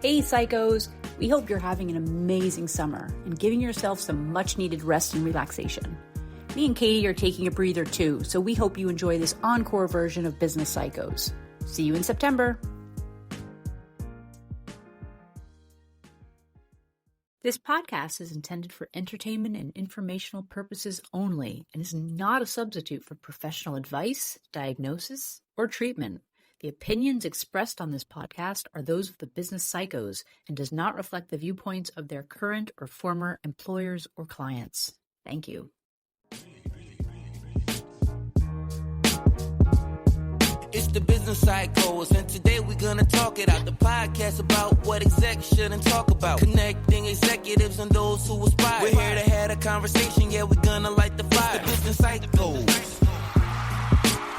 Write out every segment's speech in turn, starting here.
Hey psychos, we hope you're having an amazing summer and giving yourself some much needed rest and relaxation. Me and Katie are taking a breather too, so we hope you enjoy this encore version of Business Psychos. See you in September. This podcast is intended for entertainment and informational purposes only and is not a substitute for professional advice, diagnosis, or treatment. The opinions expressed on this podcast are those of the Business Psychos and does not reflect the viewpoints of their current or former employers or clients. Thank you. It's the Business Psychos, and today we're gonna talk it out. The podcast about what execs shouldn't talk about. Connecting executives and those who aspire. We're here to have a conversation, yeah, we're gonna light the fire. It's the Business Psychos.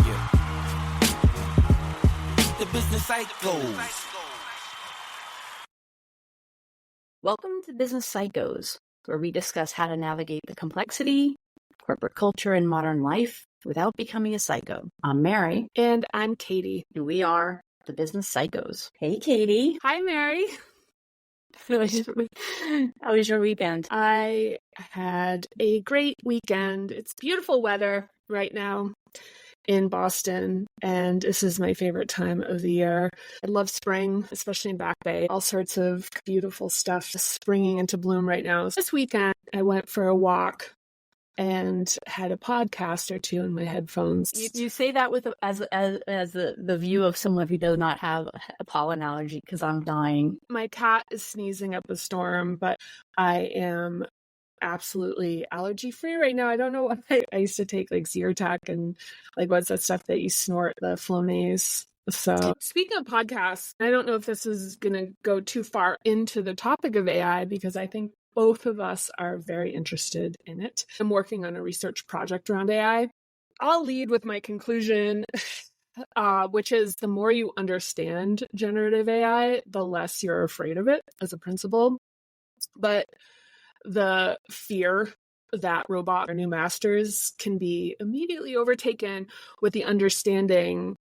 Yeah. The Business Psychos. Welcome to Business Psychos, where we discuss how to navigate the complexity, corporate culture, and modern life without becoming a psycho. I'm Mary. And I'm Katie. And we are the Business Psychos. Hey, Katie. Hi, Mary. How was your weekend? I had a great weekend. It's beautiful weather right now in Boston, and this is my favorite time of the year. I love spring, especially in Back Bay. All sorts of beautiful stuff just springing into bloom right now. This weekend, I went for a walk and had a podcast or two in my headphones. You say that with as the view of someone who does not have a pollen allergy, because I'm dying. My cat is sneezing up a storm, but I am absolutely allergy free right now. I don't know why. I used to take like Zyrtec and like what's that stuff that you snort, the Flonase. So speaking of podcasts, I don't know if this is going to go too far into the topic of AI, because I think both of us are very interested in it. I'm working on a research project around AI. I'll lead with my conclusion, which is the more you understand generative AI, the less you're afraid of it as a principle. But the fear that robots are new masters can be immediately overtaken with the understanding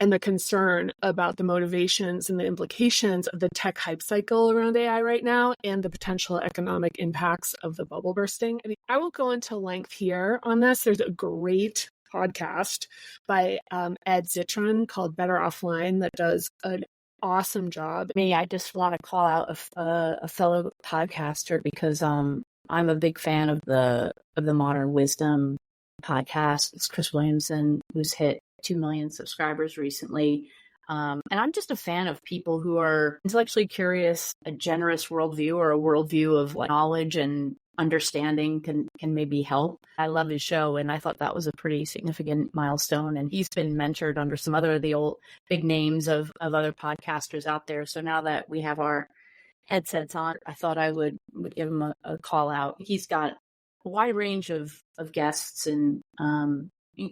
and the concern about the motivations and the implications of the tech hype cycle around AI right now and the potential economic impacts of the bubble bursting. I mean, I won't go into length here on this. There's a great podcast by Ed Zitron called Better Offline that does an awesome job. I just want to call out a fellow podcaster, because I'm a big fan of the Modern Wisdom podcast. It's Chris Williamson, who's hit 2 million subscribers recently. And I'm just a fan of people who are intellectually curious, a generous worldview, or a worldview of like knowledge and understanding can maybe help. I love his show, and I thought that was a pretty significant milestone. And he's been mentored under some other of the old big names of other podcasters out there. So now that we have our headsets on, I thought I would give him a call out. He's got a wide range of guests, and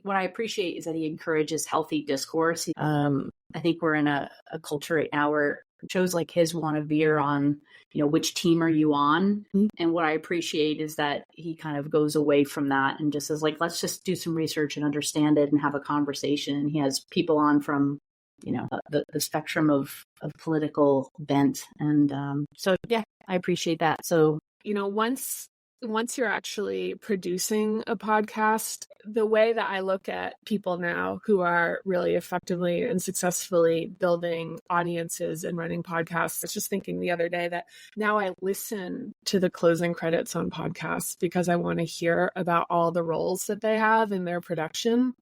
what I appreciate is that he encourages healthy discourse. I think we're in a culture right now where shows like his want to veer on, which team are you on? Mm-hmm. And what I appreciate is that he kind of goes away from that and just says, like, let's just do some research and understand it and have a conversation. And he has people on from, the spectrum of political bent. And so, yeah, I appreciate that. So, once you're actually producing a podcast, the way that I look at people now who are really effectively and successfully building audiences and running podcasts, I was just thinking the other day that now I listen to the closing credits on podcasts because I want to hear about all the roles that they have in their production.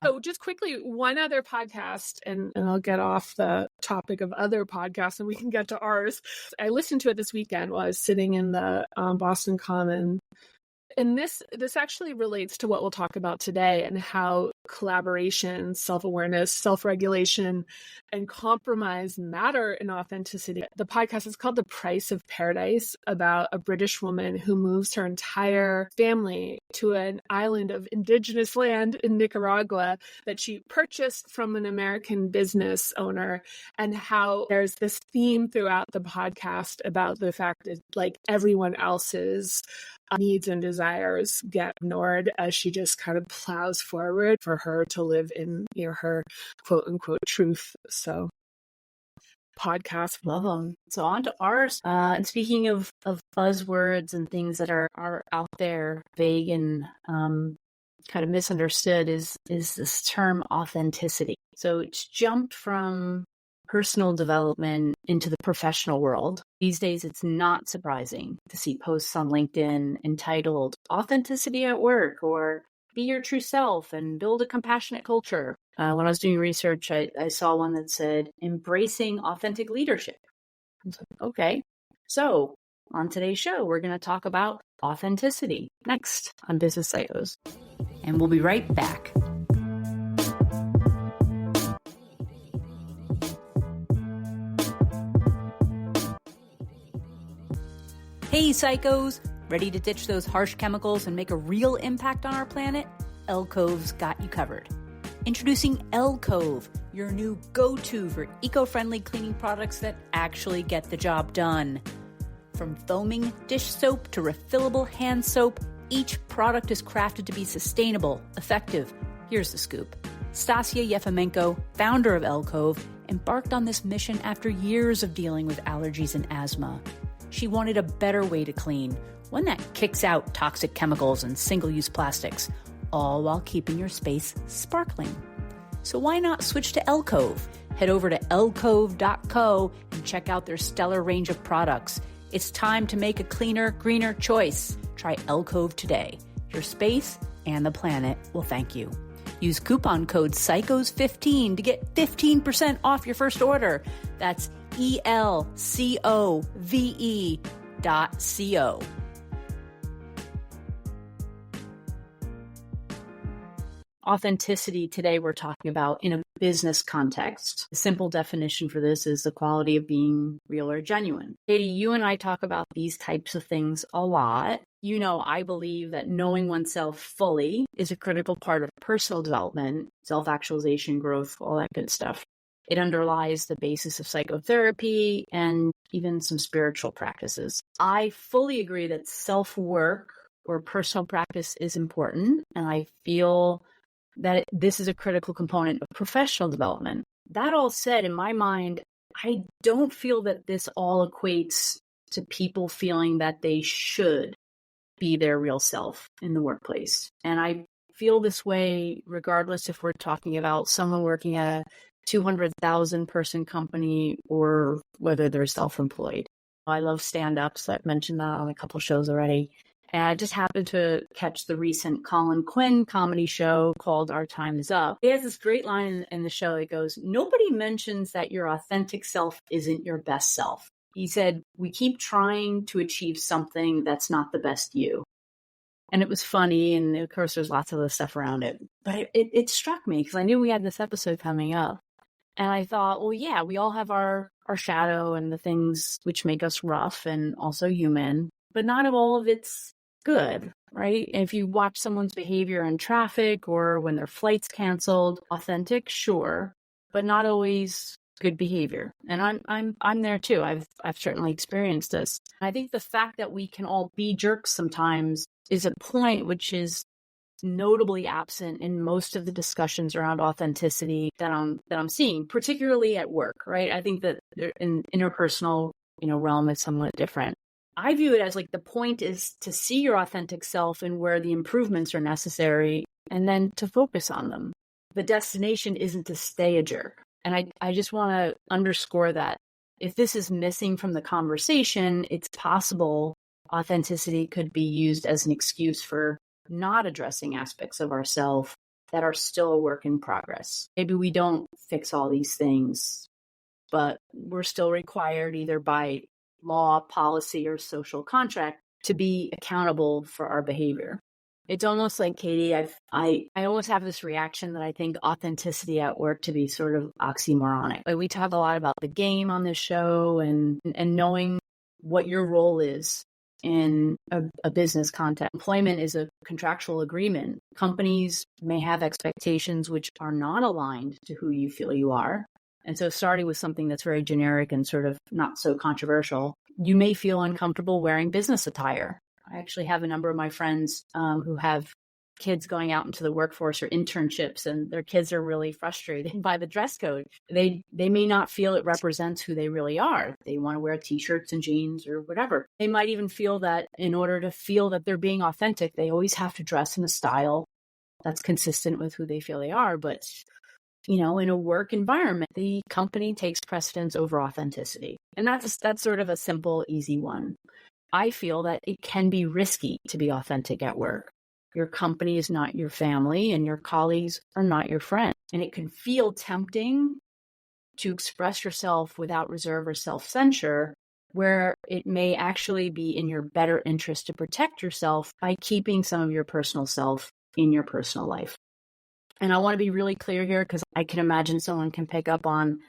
So just quickly, one other podcast, and I'll get off the topic of other podcasts and we can get to ours. I listened to it this weekend while I was sitting in the Boston Common. And this actually relates to what we'll talk about today, and how collaboration, self-awareness, self-regulation, and compromise matter in authenticity. The podcast is called The Price of Paradise, about a British woman who moves her entire family to an island of indigenous land in Nicaragua that she purchased from an American business owner, and how there's this theme throughout the podcast about the fact that like everyone else's needs and desires get ignored as she just kind of plows forward for her to live in her quote unquote truth. So podcast. Love them. So on to ours. And speaking of buzzwords and things that are out there, vague and kind of misunderstood, is this term authenticity. So it's jumped from personal development into the professional world. These days, it's not surprising to see posts on LinkedIn entitled Authenticity at Work or Be Your True Self and Build a Compassionate Culture. When I was doing research, I saw one that said Embracing Authentic Leadership. I was like, okay. So on today's show, we're going to talk about authenticity next on Business Psychos. And we'll be right back. Hey, psychos! Ready to ditch those harsh chemicals and make a real impact on our planet? ENCORE's got you covered. Introducing ENCORE, your new go-to for eco-friendly cleaning products that actually get the job done. From foaming dish soap to refillable hand soap, each product is crafted to be sustainable, effective. Here's the scoop. Stasia Yefimenko, founder of ENCORE, embarked on this mission after years of dealing with allergies and asthma. She wanted a better way to clean, one that kicks out toxic chemicals and single-use plastics, all while keeping your space sparkling. So why not switch to ENCORE? Head over to elcove.co and check out their stellar range of products. It's time to make a cleaner, greener choice. Try ENCORE today. Your space and the planet will thank you. Use coupon code PSYCHOS15 to get 15% off your first order. That's ELCOVE.co. Authenticity today we're talking about in a business context. The simple definition for this is the quality of being real or genuine. Katie, you and I talk about these types of things a lot. You know, I believe that knowing oneself fully is a critical part of personal development, self-actualization, growth, all that good stuff. It underlies the basis of psychotherapy and even some spiritual practices. I fully agree that self-work or personal practice is important, and I feel that this is a critical component of professional development. That all said, in my mind, I don't feel that this all equates to people feeling that they should be their real self in the workplace. And I feel this way regardless if we're talking about someone working at a 200,000 person company or whether they're self-employed. I love stand-ups. I've mentioned that on a couple shows already. And I just happened to catch the recent Colin Quinn comedy show called Our Time Is Up. He has this great line in the show. It goes, "Nobody mentions that your authentic self isn't your best self." He said, "We keep trying to achieve something that's not the best you." And it was funny. And of course, there's lots of other stuff around it. But it struck me because I knew we had this episode coming up. And I thought, well, yeah, we all have our shadow and the things which make us rough and also human. But not all of it's good, right? If you watch someone's behavior in traffic or when their flight's canceled, authentic, sure, but not always good behavior. And I'm there too. I've certainly experienced this. I think the fact that we can all be jerks sometimes is a point which is notably absent in most of the discussions around authenticity that I'm seeing, particularly at work, right? I think that in interpersonal, realm is somewhat different. I view it as like the point is to see your authentic self and where the improvements are necessary and then to focus on them. The destination isn't to stay a jerk. And I just want to underscore that if this is missing from the conversation, it's possible authenticity could be used as an excuse for not addressing aspects of ourselves that are still a work in progress. Maybe we don't fix all these things, but we're still required either by law, policy, or social contract to be accountable for our behavior. It's almost like, Katie, I almost have this reaction that I think authenticity at work to be sort of oxymoronic. Like we talk a lot about the game on this show and knowing what your role is in a business context. Employment is a contractual agreement. Companies may have expectations which are not aligned to who you feel you are. And so starting with something that's very generic and sort of not so controversial, you may feel uncomfortable wearing business attire. I actually have a number of my friends who have kids going out into the workforce or internships, and their kids are really frustrated by the dress code. They may not feel it represents who they really are. They want to wear t-shirts and jeans or whatever. They might even feel that in order to feel that they're being authentic, they always have to dress in a style that's consistent with who they feel they are. But, in a work environment, the company takes precedence over authenticity. And that's sort of a simple, easy one. I feel that it can be risky to be authentic at work. Your company is not your family, and your colleagues are not your friends. And it can feel tempting to express yourself without reserve or self-censure, where it may actually be in your better interest to protect yourself by keeping some of your personal self in your personal life. And I want to be really clear here, because I can imagine someone can pick up on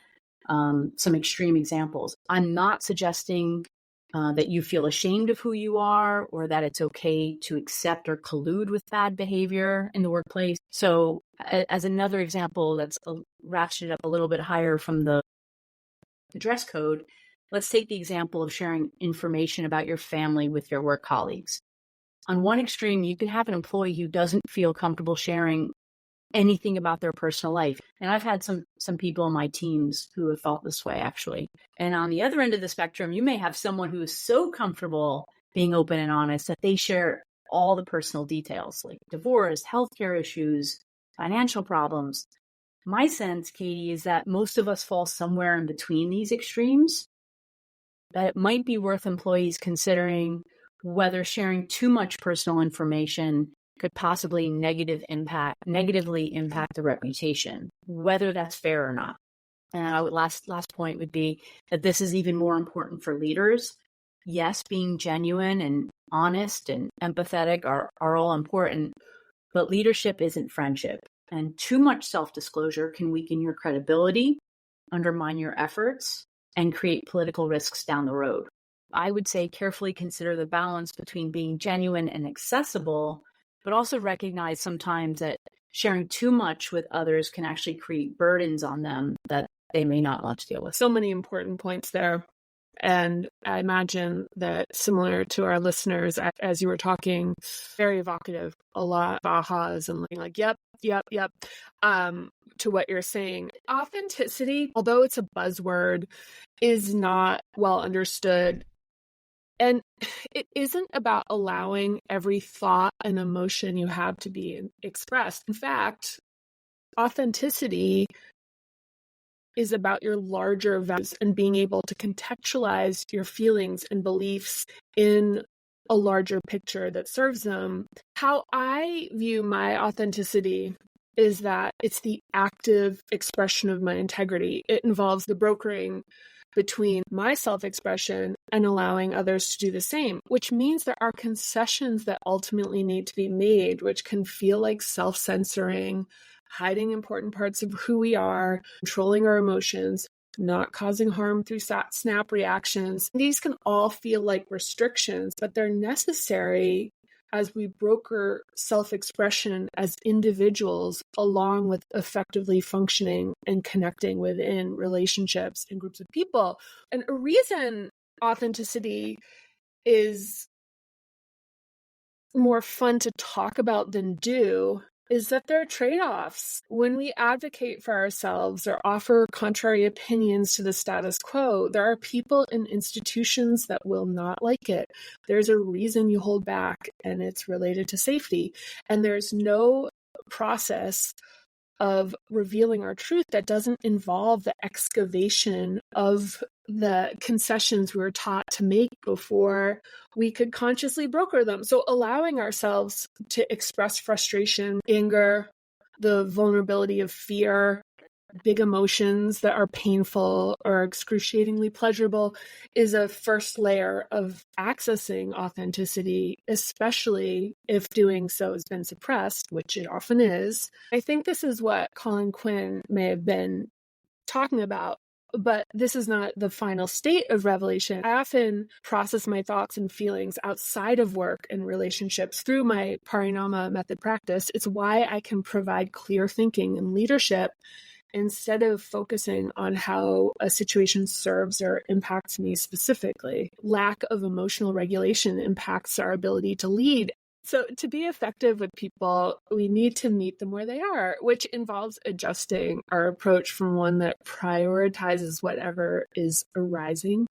some extreme examples. I'm not suggesting that you feel ashamed of who you are, or that it's okay to accept or collude with bad behavior in the workplace. So as another example that's ratcheted up a little bit higher from the dress code, let's take the example of sharing information about your family with your work colleagues. On one extreme, you can have an employee who doesn't feel comfortable sharing anything about their personal life. And I've had some people on my teams who have felt this way, actually. And on the other end of the spectrum, you may have someone who is so comfortable being open and honest that they share all the personal details, like divorce, healthcare issues, financial problems. My sense, Katie, is that most of us fall somewhere in between these extremes, that it might be worth employees considering whether sharing too much personal information could possibly negatively impact the reputation, whether that's fair or not. And last point would be that this is even more important for leaders. Yes, being genuine and honest and empathetic are all important, but leadership isn't friendship. And too much self-disclosure can weaken your credibility, undermine your efforts, and create political risks down the road. I would say carefully consider the balance between being genuine and accessible, but also recognize sometimes that sharing too much with others can actually create burdens on them that they may not want to deal with. So many important points there. And I imagine that, similar to our listeners, as you were talking, very evocative, a lot of ahas and like, yep, to what you're saying. Authenticity, although it's a buzzword, is not well understood. And it isn't about allowing every thought and emotion you have to be expressed. In fact, authenticity is about your larger values and being able to contextualize your feelings and beliefs in a larger picture that serves them. How I view my authenticity is that it's the active expression of my integrity. It involves the brokering between my self-expression and allowing others to do the same, which means there are concessions that ultimately need to be made, which can feel like self-censoring, hiding important parts of who we are, controlling our emotions, not causing harm through snap reactions. These can all feel like restrictions, but they're necessary as we broker self-expression as individuals, along with effectively functioning and connecting within relationships and groups of people. And a reason authenticity is more fun to talk about than do is that there are trade-offs. When we advocate for ourselves or offer contrary opinions to the status quo, there are people and institutions that will not like it. There's a reason you hold back, and it's related to safety. And there's no process of revealing our truth that doesn't involve the excavation of the concessions we were taught to make before we could consciously broker them. So allowing ourselves to express frustration, anger, the vulnerability of fear, big emotions that are painful or excruciatingly pleasurable is a first layer of accessing authenticity, especially if doing so has been suppressed, which it often is. I think this is what Colin Quinn may have been talking about. But this is not the final state of revelation. I often process my thoughts and feelings outside of work and relationships through my Parinama method practice. It's why I can provide clear thinking and leadership instead of focusing on how a situation serves or impacts me specifically. Lack of emotional regulation impacts our ability to lead. So to be effective with people, we need to meet them where they are, which involves adjusting our approach from one that prioritizes whatever is arising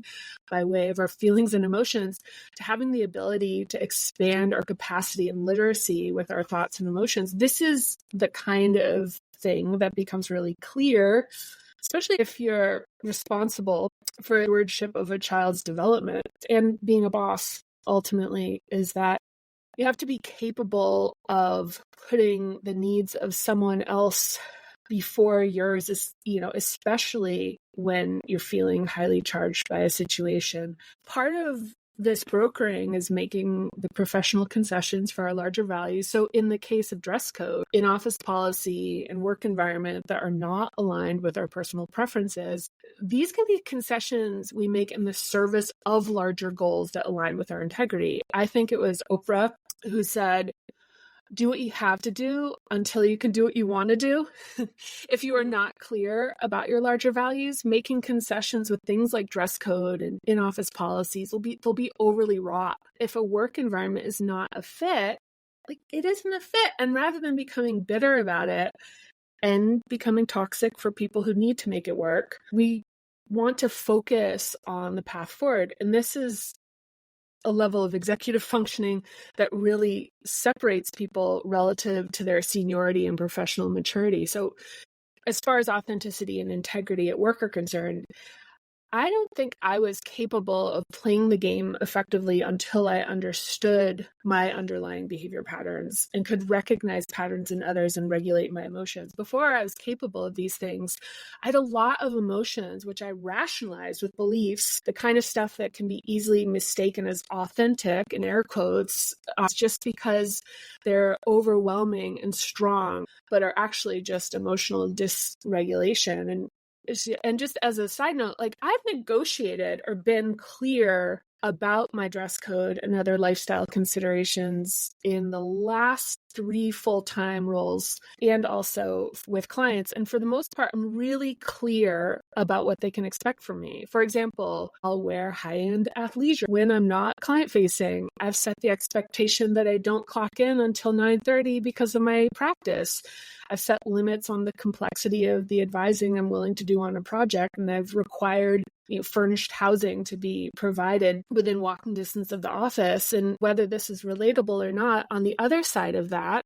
by way of our feelings and emotions to having the ability to expand our capacity and literacy with our thoughts and emotions. This is the kind of thing that becomes really clear, especially if you're responsible for the stewardship of a child's development. And being a boss ultimately is that you have to be capable of putting the needs of someone else before yours, especially when you're feeling highly charged by a situation. Part of this brokering is making the professional concessions for our larger values. So in the case of dress code, in office policy and work environment that are not aligned with our personal preferences, these can be concessions we make in the service of larger goals that align with our integrity. I think it was Oprah who said, do what you have to do until you can do what you want to do. If you are not clear about your larger values, making concessions with things like dress code and in-office policies they'll be overly wrought. If a work environment is not a fit, it isn't a fit. And rather than becoming bitter about it and becoming toxic for people who need to make it work, we want to focus on the path forward. And this is a level of executive functioning that really separates people relative to their seniority and professional maturity. So as far as authenticity and integrity at work are concerned, I don't think I was capable of playing the game effectively until I understood my underlying behavior patterns and could recognize patterns in others and regulate my emotions. Before I was capable of these things, I had a lot of emotions, which I rationalized with beliefs, the kind of stuff that can be easily mistaken as authentic, in air quotes, just because they're overwhelming and strong, but are actually just emotional dysregulation. And just as a side note, I've negotiated or been clear about my dress code and other lifestyle considerations in the last 3 full-time roles and also with clients. And for the most part, I'm really clear about what they can expect from me. For example, I'll wear high-end athleisure when I'm not client-facing. I've set the expectation that I don't clock in until 9:30 because of my practice. I've set limits on the complexity of the advising I'm willing to do on a project, and I've required furnished housing to be provided within walking distance of the office. And whether this is relatable or not, on the other side of that,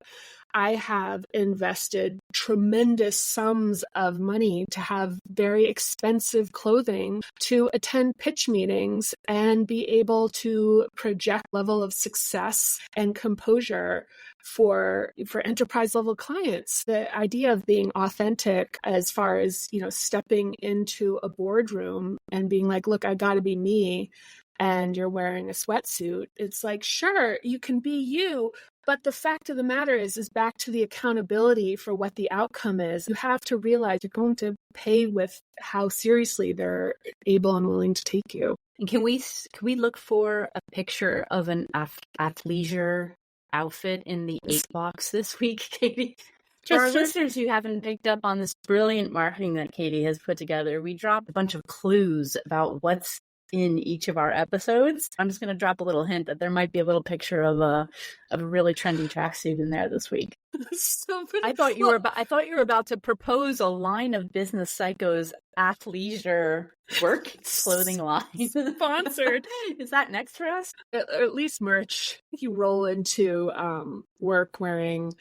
I have invested tremendous sums of money to have very expensive clothing to attend pitch meetings and be able to project level of success and composure for enterprise level clients. The idea of being authentic as far as, stepping into a boardroom and being like, look, I got to be me, and you're wearing a sweatsuit. It's like, sure, you can be you, but the fact of the matter is back to the accountability for what the outcome is. You have to realize you're going to pay with how seriously they're able and willing to take you. And can we look for a picture of an athleisure outfit in the 8 box this week, Katie? For our listeners who haven't picked up on this brilliant marketing that Katie has put together, we dropped a bunch of clues about what's in each of our episodes. I'm just going to drop a little hint that there might be a little picture of a really trendy tracksuit in there this week. I thought you were about to propose a line of Business Psycho's athleisure work clothing line. Sponsored. Is that next for us? At least merch. You roll into work wearing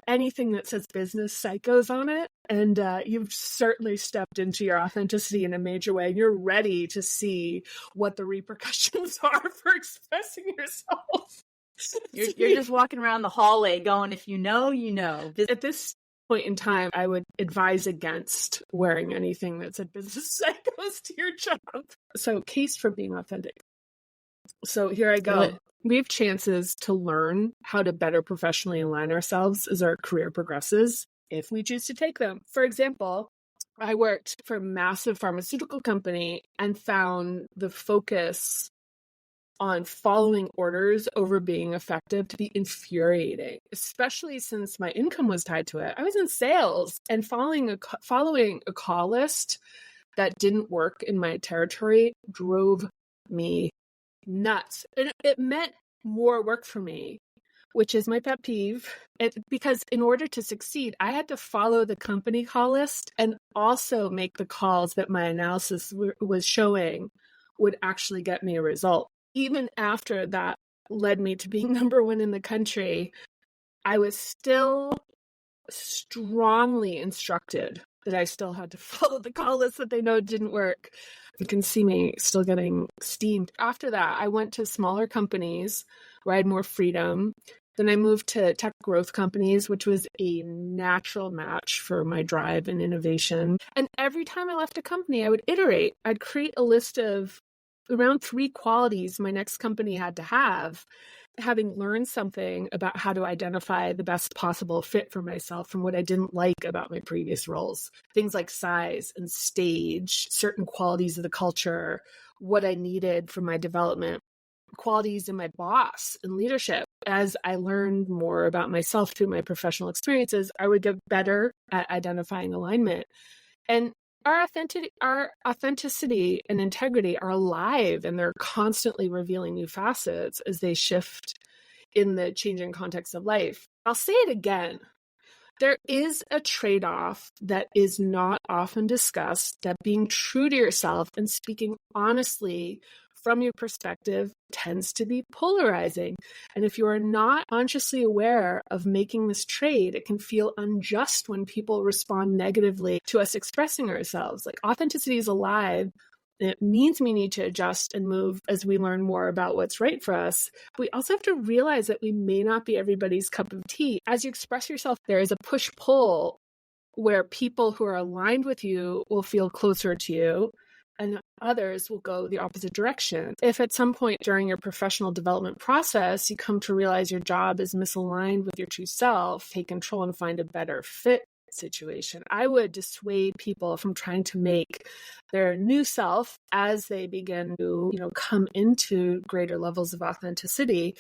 anything that says Business Psychos on it, and you've certainly stepped into your authenticity in a major way. You're ready to see what the repercussions are for expressing yourself. You're just walking around the hallway going, if you know, you know. At this point in time, I would advise against wearing anything that said Business Psychos to your job. So, case for being authentic. So here I go. We have chances to learn how to better professionally align ourselves as our career progresses if we choose to take them. For example, I worked for a massive pharmaceutical company and found the focus on following orders over being effective to be infuriating, especially since my income was tied to it. I was in sales, and following a call list that didn't work in my territory drove me nuts. And it meant more work for me. which is my pet peeve. Because in order to succeed, I had to follow the company call list and also make the calls that my analysis was showing would actually get me a result. Even after that led me to being number one in the country, I was still strongly instructed that I still had to follow the call list that they know didn't work. You can see me still getting steamed. After that, I went to smaller companies where I had more freedom. Then I moved to tech growth companies, which was a natural match for my drive and innovation. And every time I left a company, I would iterate. I'd create a list of around 3 qualities my next company had to have, having learned something about how to identify the best possible fit for myself from what I didn't like about my previous roles. Things like size and stage, certain qualities of the culture, what I needed for my development, qualities in my boss and leadership. As I learned more about myself through my professional experiences, I would get better at identifying alignment. And our authenticity and integrity are alive, and they're constantly revealing new facets as they shift in the changing context of life. I'll say it again. There is a trade-off that is not often discussed, that being true to yourself and speaking honestly from your perspective tends to be polarizing. And if you are not consciously aware of making this trade, it can feel unjust when people respond negatively to us expressing ourselves. Like, authenticity is alive. And it means we need to adjust and move as we learn more about what's right for us. We also have to realize that we may not be everybody's cup of tea. As you express yourself, there is a push-pull where people who are aligned with you will feel closer to you, and others will go the opposite direction. If at some point during your professional development process, you come to realize your job is misaligned with your true self, take control and find a better fit situation, I would dissuade people from trying to make their new self, as they begin to, come into greater levels of authenticity,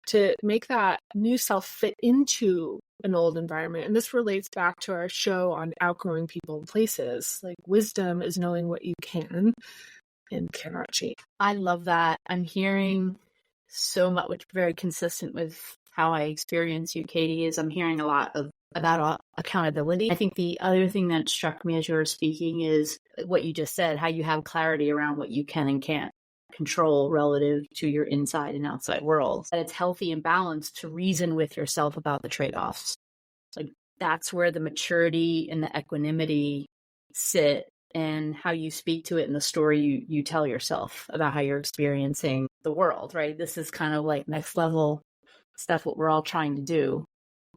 to make that new self fit into an old environment. And this relates back to our show on outgrowing people and places. Like, wisdom is knowing what you can and cannot change. I love that. I'm hearing so much, which is very consistent with how I experience you, Katie, is I'm hearing a lot about accountability. I think the other thing that struck me as you were speaking is what you just said, how you have clarity around what you can and can't control relative to your inside and outside world. That it's healthy and balanced to reason with yourself about the trade-offs. Like, that's where the maturity and the equanimity sit, and how you speak to it in the story you tell yourself about how you're experiencing the world, right? This is kind of like next level stuff, what we're all trying to do.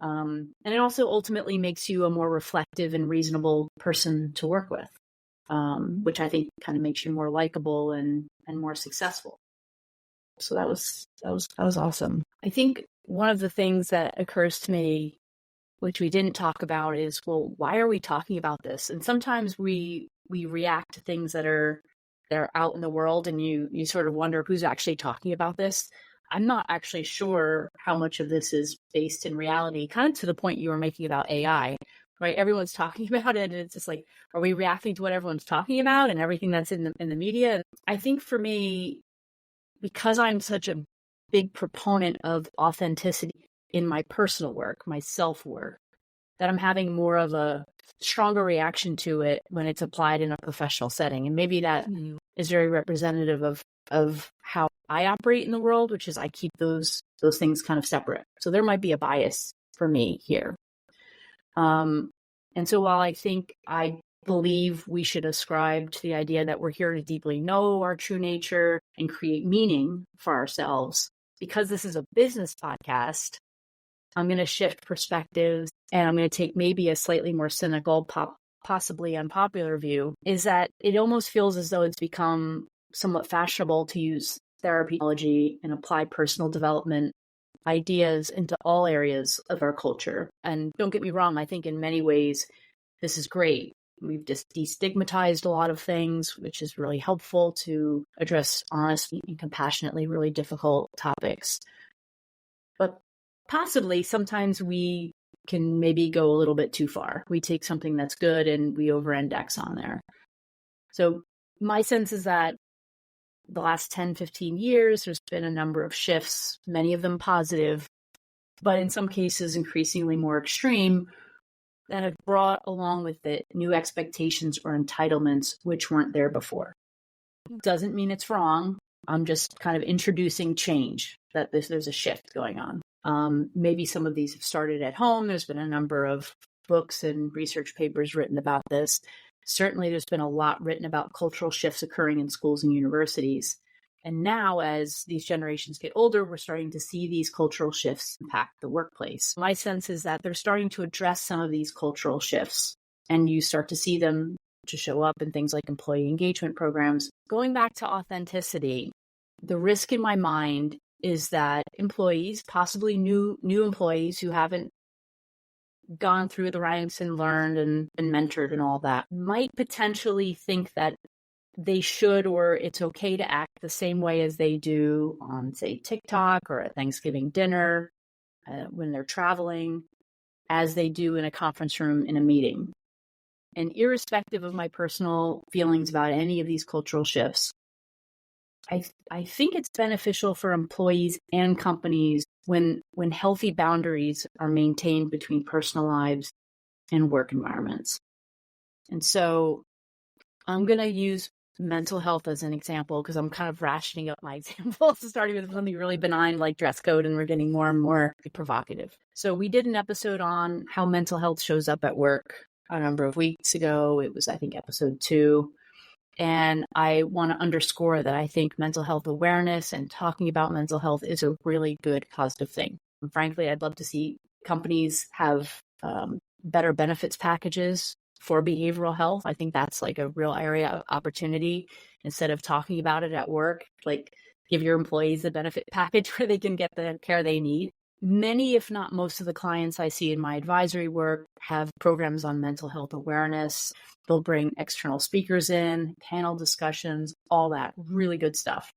And it also ultimately makes you a more reflective and reasonable person to work with, which I think kind of makes you more likable and more successful. So that was awesome. I think one of the things that occurs to me, which we didn't talk about, is, well, why are we talking about this? And sometimes we react to things that are out in the world, and you sort of wonder who's actually talking about this. I'm not actually sure how much of this is based in reality, kind of to the point you were making about AI, right? Everyone's talking about it, and it's just like, are we reacting to what everyone's talking about and everything that's in the media? I think for me, because I'm such a big proponent of authenticity in my personal work, my self-work, that I'm having more of a stronger reaction to it when it's applied in a professional setting. And maybe that is very representative of how I operate in the world, which is I keep those things kind of separate. So there might be a bias for me here. And so while I believe we should ascribe to the idea that we're here to deeply know our true nature and create meaning for ourselves, because this is a business podcast, I'm going to shift perspectives, and I'm going to take maybe a slightly more cynical, possibly unpopular view, is that it almost feels as though it's become somewhat fashionable to use therapy and apply personal development ideas into all areas of our culture. And don't get me wrong, I think in many ways, this is great. We've just destigmatized a lot of things, which is really helpful to address honestly and compassionately really difficult topics. But possibly sometimes we can maybe go a little bit too far. We take something that's good and we over-index on there. So my sense is that the last 10, 15 years, there's been a number of shifts, many of them positive, but in some cases increasingly more extreme, that have brought along with it new expectations or entitlements which weren't there before. Doesn't mean it's wrong. I'm just kind of introducing change, that there's a shift going on. Maybe some of these have started at home. There's been a number of books and research papers written about this. Certainly, there's been a lot written about cultural shifts occurring in schools and universities. And now, as these generations get older, we're starting to see these cultural shifts impact the workplace. My sense is that they're starting to address some of these cultural shifts, and you start to see them to show up in things like employee engagement programs. Going back to authenticity, the risk in my mind is that employees, possibly new employees who haven't gone through the ranks and learned and been mentored and all that, might potentially think that they should, or it's okay to act the same way as they do on, say, TikTok or at Thanksgiving dinner, when they're traveling, as they do in a conference room in a meeting. And irrespective of my personal feelings about any of these cultural shifts, I think it's beneficial for employees and companies when healthy boundaries are maintained between personal lives and work environments. And so I'm going to use mental health as an example, because I'm kind of rationing up my examples, starting with something really benign like dress code, and we're getting more and more provocative. So we did an episode on how mental health shows up at work a number of weeks ago. It was, I think, episode 2. And I want to underscore that I think mental health awareness and talking about mental health is a really good positive thing. And frankly, I'd love to see companies have better benefits packages for behavioral health. I think that's like a real area of opportunity. Instead of talking about it at work, like give your employees a benefit package where they can get the care they need. Many, if not most of the clients I see in my advisory work have programs on mental health awareness. They'll bring external speakers in, panel discussions, all that really good stuff.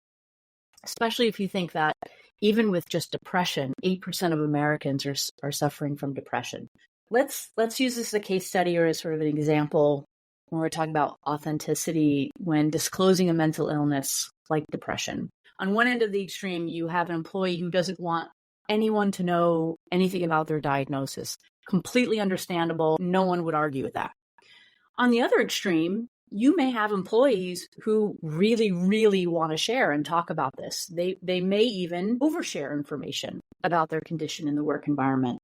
Especially if you think that even with just depression, 8% of Americans are suffering from depression. Let's use this as a case study or as sort of an example when we're talking about authenticity when disclosing a mental illness like depression. On one end of the extreme, you have an employee who doesn't want anyone to know anything about their diagnosis. Completely understandable. No one would argue with that. On the other extreme, you may have employees who really, really want to share and talk about this. They may even overshare information about their condition in the work environment.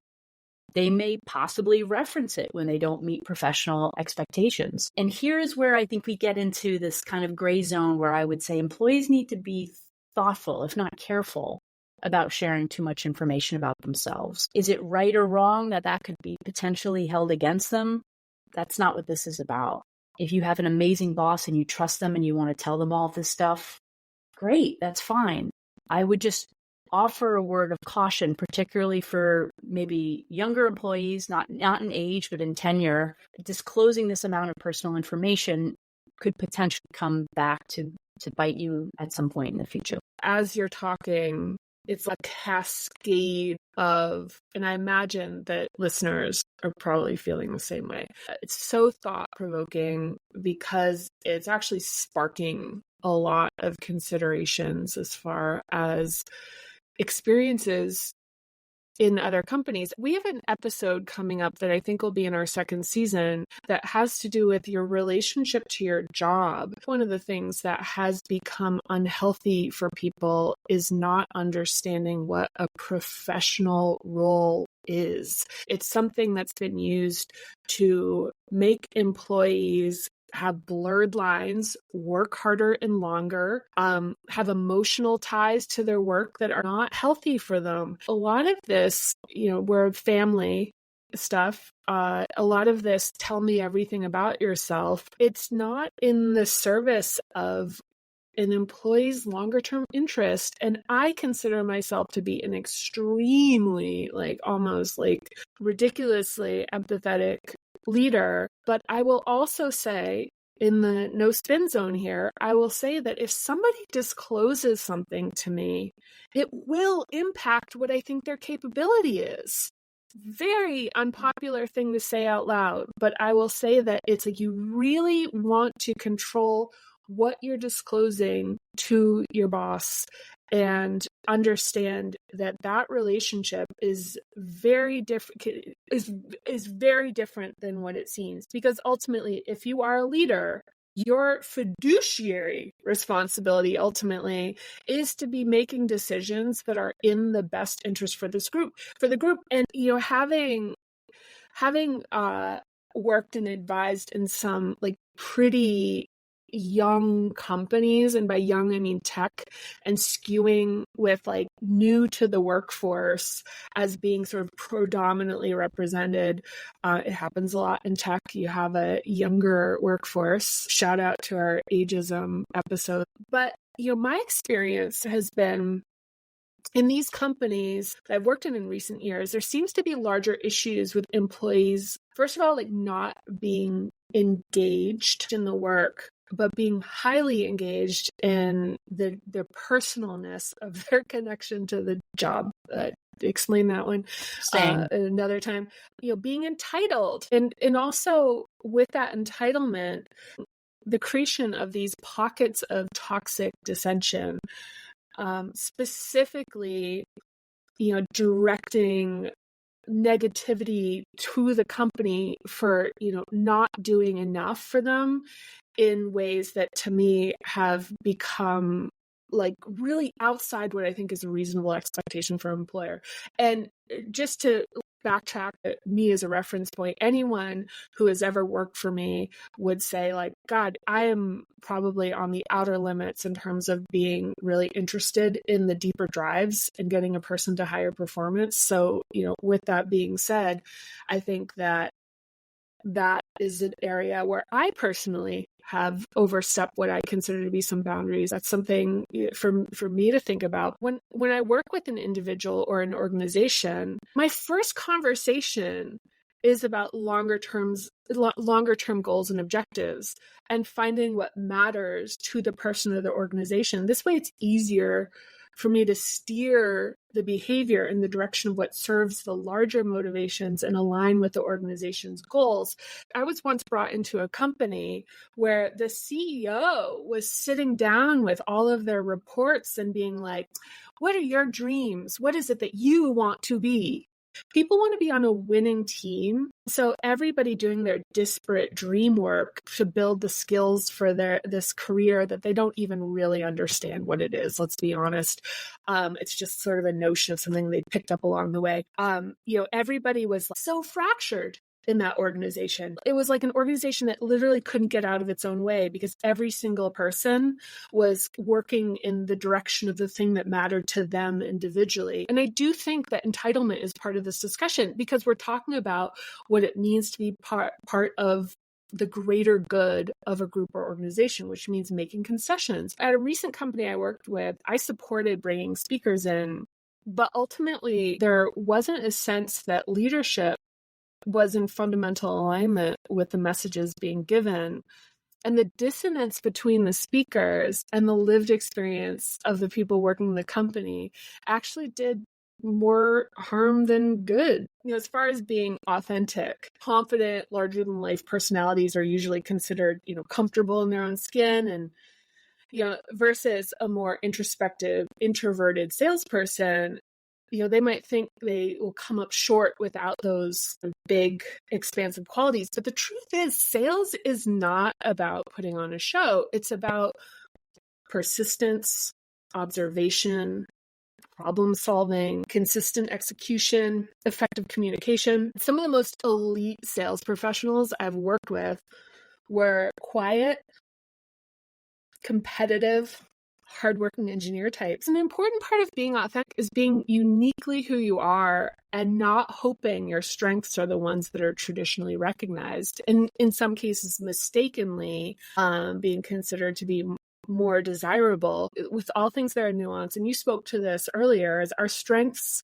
They may possibly reference it when they don't meet professional expectations. And here is where I think we get into this kind of gray zone where I would say employees need to be thoughtful, if not careful, about sharing too much information about themselves. Is it right or wrong that could be potentially held against them? That's not what this is about. If you have an amazing boss and you trust them and you want to tell them all this stuff, great, that's fine. I would just offer a word of caution, particularly for maybe younger employees, not in age, but in tenure. Disclosing this amount of personal information could potentially come back to bite you at some point in the future. As you're talking, it's a cascade of, and I imagine that listeners are probably feeling the same way. It's so thought-provoking because it's actually sparking a lot of considerations as far as experiences in other companies. We have an episode coming up that I think will be in our second season that has to do with your relationship to your job. One of the things that has become unhealthy for people is not understanding what a professional role is. It's something that's been used to make employees have blurred lines, work harder and longer, have emotional ties to their work that are not healthy for them. A lot of this, we're family stuff. A lot of this, tell me everything about yourself. It's not in the service of an employee's longer term interest. And I consider myself to be an extremely, almost ridiculously empathetic leader. But I will also say, in the no spin zone here, I will say that if somebody discloses something to me, it will impact what I think their capability is. Very unpopular thing to say out loud, but I will say that it's you really want to control what you're disclosing to your boss and understand that that relationship is very different, is very different than what it seems. Because ultimately, if you are a leader, your fiduciary responsibility ultimately is to be making decisions that are in the best interest for the group. And, having worked and advised in some like pretty young companies, and by young I mean tech, and skewing with like new to the workforce as being sort of predominantly represented. It happens a lot in tech. You have a younger workforce. Shout out to our ageism episode. But my experience has been in these companies that I've worked in recent years, there seems to be larger issues with employees, first of all, like not being engaged in the work, but being highly engaged in the personalness of their connection to the job. Explain that one another time. Being entitled, and also with that entitlement, the creation of these pockets of toxic dissension, specifically, directing negativity to the company for, not doing enough for them in ways that to me have become like really outside what I think is a reasonable expectation for an employer. And just to backtrack me as a reference point, anyone who has ever worked for me would say like, God, I am probably on the outer limits in terms of being really interested in the deeper drives and getting a person to higher performance. So, with that being said, I think that is an area where I personally have overstepped what I consider to be some boundaries. That's something for me to think about. When I work with an individual or an organization, my first conversation is about longer term goals and objectives, and finding what matters to the person or the organization. This way, it's easier for me to steer the behavior in the direction of what serves the larger motivations and align with the organization's goals. I was once brought into a company where the CEO was sitting down with all of their reports and being like, what are your dreams? What is it that you want to be? People want to be on a winning team. So everybody doing their disparate dream work to build the skills for this career that they don't even really understand what it is. Let's be honest. It's just sort of a notion of something they picked up along the way. Everybody was so fractured in that organization. It was like an organization that literally couldn't get out of its own way because every single person was working in the direction of the thing that mattered to them individually. And I do think that entitlement is part of this discussion because we're talking about what it means to be part of the greater good of a group or organization, which means making concessions. At a recent company I worked with, I supported bringing speakers in, but ultimately there wasn't a sense that leadership was in fundamental alignment with the messages being given. And the dissonance between the speakers and the lived experience of the people working in the company actually did more harm than good. As far as being authentic, confident, larger than life personalities are usually considered, comfortable in their own skin, and versus a more introspective, introverted salesperson, they might think they will come up short without those big, expansive qualities. But the truth is, sales is not about putting on a show. It's about persistence, observation, problem solving, consistent execution, effective communication. Some of the most elite sales professionals I've worked with were quiet, competitive, hardworking engineer types. An important part of being authentic is being uniquely who you are and not hoping your strengths are the ones that are traditionally recognized, and in some cases mistakenly being considered to be more desirable. With all things that are nuanced, and you spoke to this earlier, is our strengths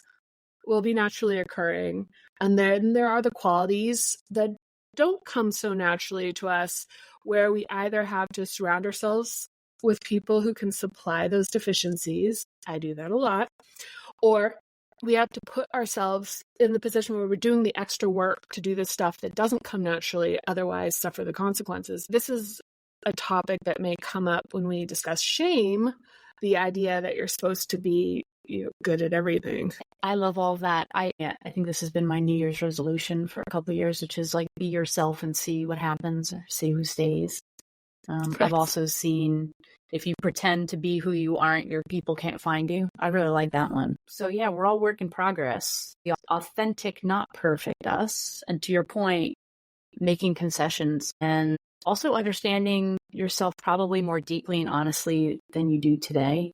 will be naturally occurring, and then there are the qualities that don't come so naturally to us, where we either have to surround ourselves with people who can supply those deficiencies. I do that a lot. Or we have to put ourselves in the position where we're doing the extra work to do the stuff that doesn't come naturally, otherwise suffer the consequences. This is a topic that may come up when we discuss shame, the idea that you're supposed to be good at everything. I love all that. I think this has been my New Year's resolution for a couple of years, which is like be yourself and see what happens, or see who stays. I've also seen if you pretend to be who you aren't, your people can't find you. I really like that one. So yeah, we're all work in progress. The authentic, not perfect us. And to your point, making concessions and also understanding yourself probably more deeply and honestly than you do today.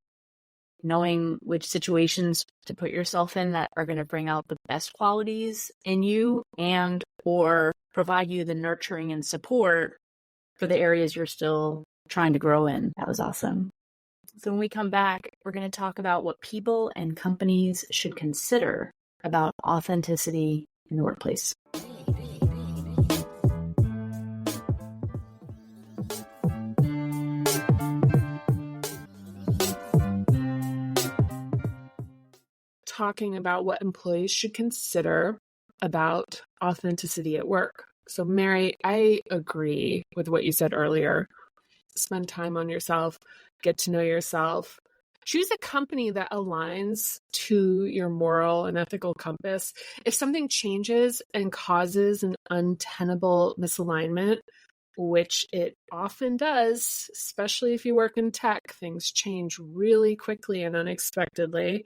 Knowing which situations to put yourself in that are going to bring out the best qualities in you and or provide you the nurturing and support for the areas you're still trying to grow in. That was awesome. So when we come back, we're going to talk about what people and companies should consider about authenticity in the workplace. Talking about what employees should consider about authenticity at work. So Mary, I agree with what you said earlier. Spend time on yourself, get to know yourself. Choose a company that aligns to your moral and ethical compass. If something changes and causes an untenable misalignment, which it often does, especially if you work in tech, things change really quickly and unexpectedly.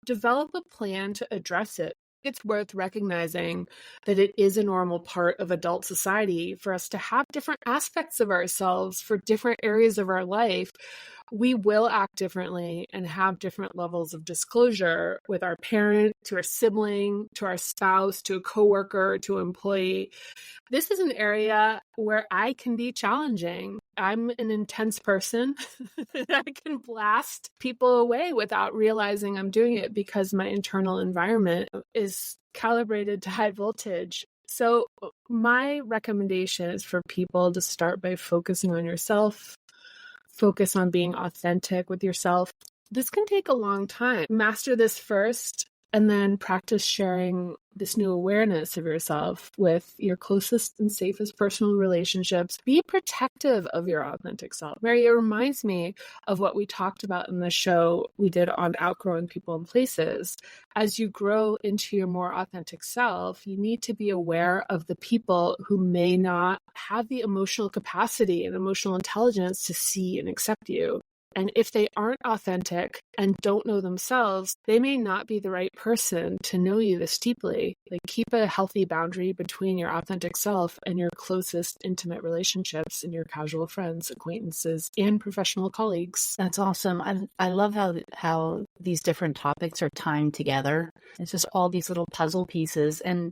Develop a plan to address it. It's worth recognizing that it is a normal part of adult society for us to have different aspects of ourselves for different areas of our life. We will act differently and have different levels of disclosure with our parent, to our sibling, to our spouse, to a coworker, to an employee. This is an area where I can be challenging. I'm an intense person. I can blast people away without realizing I'm doing it because my internal environment is calibrated to high voltage. So my recommendation is for people to start by focusing on yourself, focus on being authentic with yourself. This can take a long time. Master this first, and then practice sharing this new awareness of yourself with your closest and safest personal relationships. Be protective of your authentic self. Mary, it reminds me of what we talked about in the show we did on outgrowing people and places. As you grow into your more authentic self, you need to be aware of the people who may not have the emotional capacity and emotional intelligence to see and accept you. And if they aren't authentic and don't know themselves, they may not be the right person to know you this deeply. Like, keep a healthy boundary between your authentic self and your closest intimate relationships and your casual friends, acquaintances, and professional colleagues. That's awesome. I love how these different topics are timed together. It's just all these little puzzle pieces, and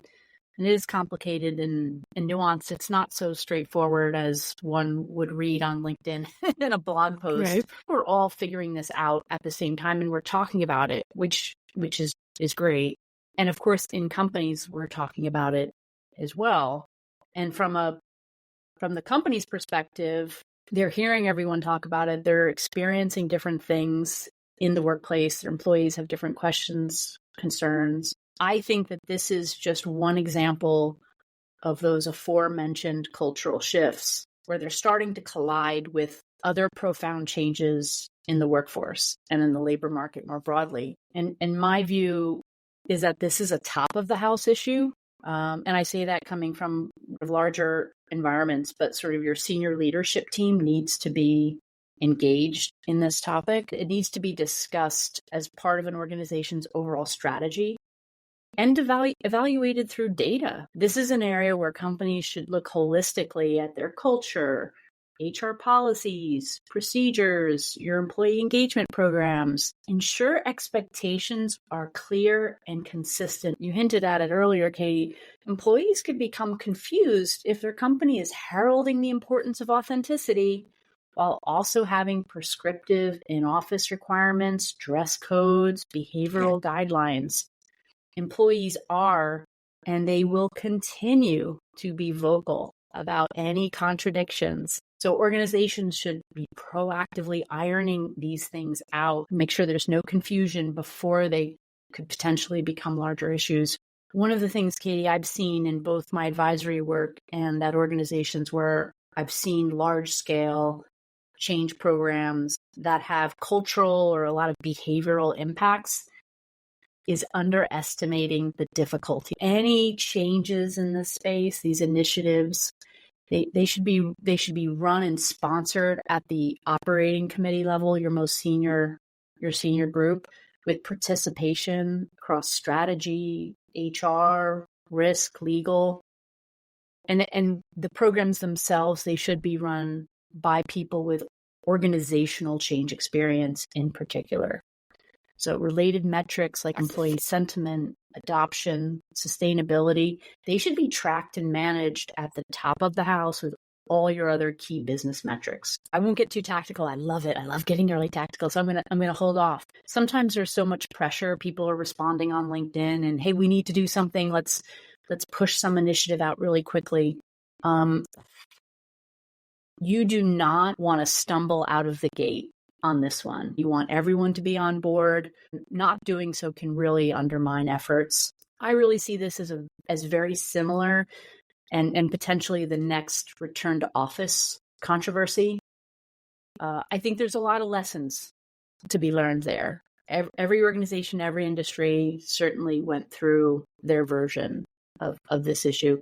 it is complicated and nuanced. It's not so straightforward as one would read on LinkedIn in a blog post. Right. We're all figuring this out at the same time, and we're talking about it, which is great. And of course, in companies, we're talking about it as well. And from the company's perspective, they're hearing everyone talk about it. They're experiencing different things in the workplace. Their employees have different questions, concerns. I think that this is just one example of those aforementioned cultural shifts where they're starting to collide with other profound changes in the workforce and in the labor market more broadly. And my view is that this is a top of the house issue. And I say that coming from larger environments, but sort of your senior leadership team needs to be engaged in this topic. It needs to be discussed as part of an organization's overall strategy and evaluated through data. This is an area where companies should look holistically at their culture, HR policies, procedures, your employee engagement programs. Ensure expectations are clear and consistent. You hinted at it earlier, Katie. Employees could become confused if their company is heralding the importance of authenticity while also having prescriptive in-office requirements, dress codes, behavioral guidelines. Employees are, and they will continue to be vocal about any contradictions. So organizations should be proactively ironing these things out, make sure there's no confusion before they could potentially become larger issues. One of the things, Katie, I've seen in both my advisory work and at organizations where I've seen large scale change programs that have cultural or a lot of behavioral impacts is underestimating the difficulty. Any changes in this space, these initiatives, they should be run and sponsored at the operating committee level, your senior group, with participation across strategy, HR, risk, legal. And the programs themselves, they should be run by people with organizational change experience in particular. So related metrics like employee sentiment, adoption, sustainability, they should be tracked and managed at the top of the house with all your other key business metrics. I won't get too tactical. I love it. I love getting really tactical. So I'm gonna hold off. Sometimes there's so much pressure. People are responding on LinkedIn and, hey, we need to do something. Let's push some initiative out really quickly. You do not want to stumble out of the gate on this one. You want everyone to be on board. Not doing so can really undermine efforts. I really see this as very similar and potentially the next return to office controversy. I think there's a lot of lessons to be learned there. Every organization, every industry certainly went through their version of this issue.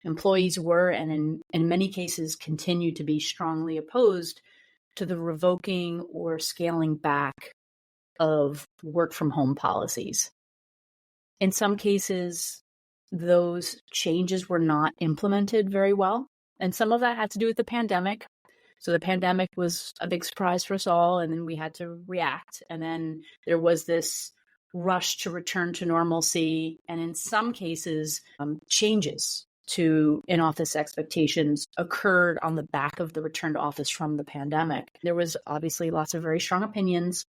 Employees were, and in many cases continue to be, strongly opposed to the revoking or scaling back of work from home policies. In some cases, those changes were not implemented very well. And some of that had to do with the pandemic. So the pandemic was a big surprise for us all, and then we had to react. And then there was this rush to return to normalcy. And in some cases, changes to in-office expectations occurred on the back of the return to office from the pandemic. There was obviously lots of very strong opinions,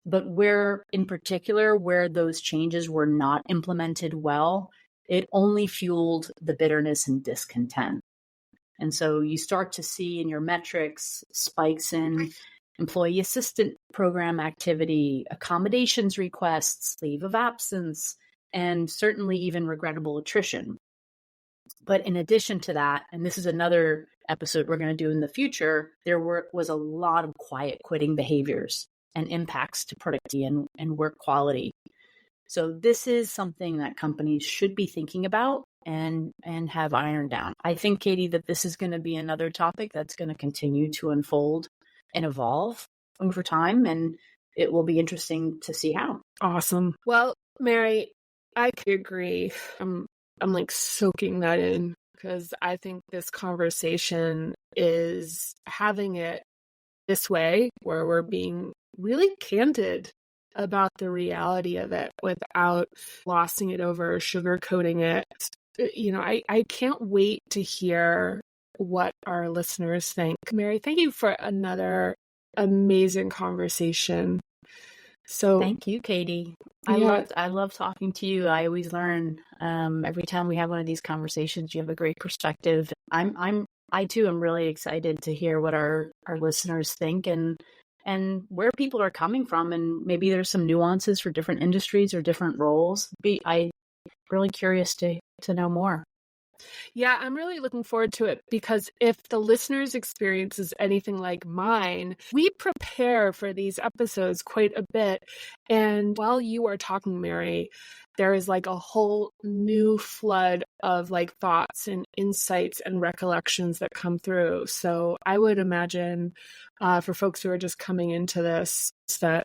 but where those changes were not implemented well, it only fueled the bitterness and discontent. And so you start to see in your metrics spikes in employee assistant program activity, accommodations requests, leave of absence, and certainly even regrettable attrition. But in addition to that, and this is another episode we're going to do in the future, there was a lot of quiet quitting behaviors and impacts to productivity and work quality. So this is something that companies should be thinking about and have ironed down. I think, Katie, that this is going to be another topic that's going to continue to unfold and evolve over time, and it will be interesting to see how. Awesome. Well, Mary, I could agree. I'm like soaking that in because I think this conversation is having it this way where we're being really candid about the reality of it without glossing it over, sugarcoating it. You know, I can't wait to hear what our listeners think. Mary, thank you for another amazing conversation. So thank you, Katie. I love talking to you. I always learn every time we have one of these conversations. You have a great perspective. I too am really excited to hear what our listeners think and where people are coming from, and maybe there's some nuances for different industries or different roles. I'm really curious to know more. Yeah, I'm really looking forward to it because if the listener's experience is anything like mine, we prepare for these episodes quite a bit. And while you are talking, Mary, there is like a whole new flood of like thoughts and insights and recollections that come through. So I would imagine for folks who are just coming into this, that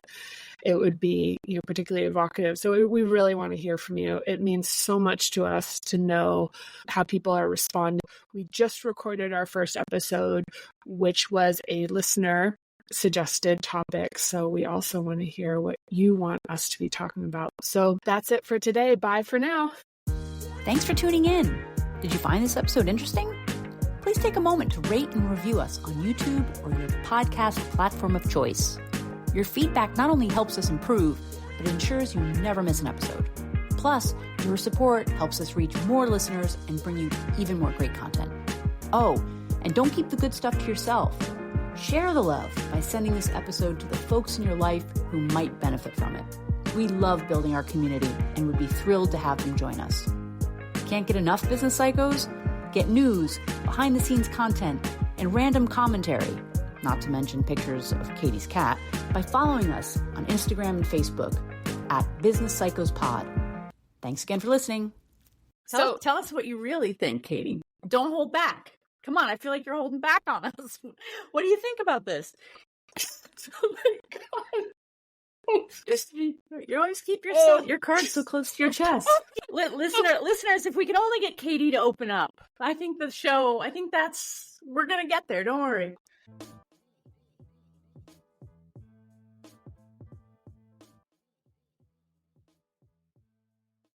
it would be, particularly evocative. So we really want to hear from you. It means so much to us to know how people are responding. We just recorded our first episode, which was a listener suggested topic. So we also want to hear what you want us to be talking about. So that's it for today. Bye for now. Thanks for tuning in. Did you find this episode interesting? Please take a moment to rate and review us on YouTube or your podcast platform of choice. Your feedback not only helps us improve, but ensures you never miss an episode. Plus, your support helps us reach more listeners and bring you even more great content. Oh, and don't keep the good stuff to yourself. Share the love by sending this episode to the folks in your life who might benefit from it. We love building our community and would be thrilled to have them join us. Can't get enough Business Psychos? Get news, behind-the-scenes content, and random commentary, not to mention pictures of Katie's cat, by following us on Instagram and Facebook at Business Psychos Pod. Thanks again for listening. Tell us what you really think, Katie. Don't hold back. Come on, I feel like you're holding back on us. What do you think about this? Oh my God. You always keep your cards so close to your chest. Listeners, if we could only get Katie to open up, I think we're going to get there. Don't worry.